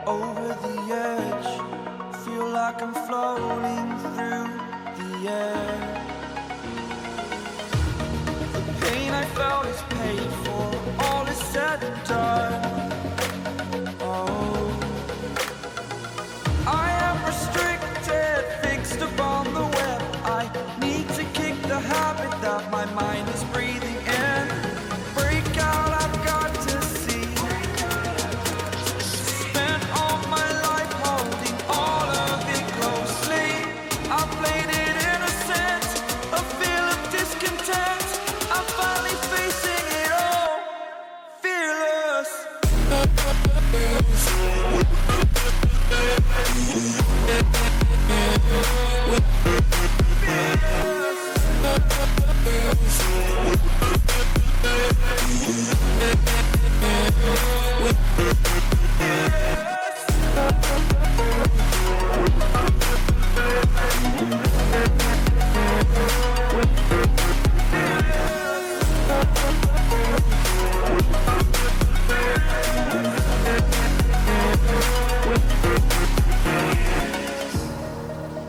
over the edge. Feel like I'm floating through the air. The pain I felt is paid for, all is said and done. Oh, I am restricted, fixed upon the web. I need to kick the habit that my mind is breathing in. Break out, I've got to see. Spent all my life holding all of it closely. I played it innocent, a feel of discontent. I'm finally facing it all, fearless.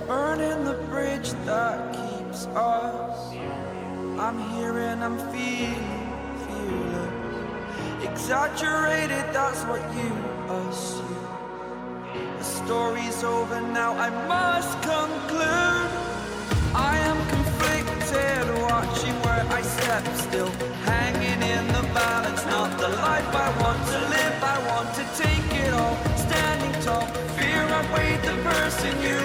Burning the bridge that keeps us. I'm here and I'm feeling fearless. Exaggerated, that's what you assume. The story's over now, I must conclude. I am conflicted, watching where I step still, hanging in the balance. Not the life I want to live, I want to take it all. Standing tall, fear I weighed the person you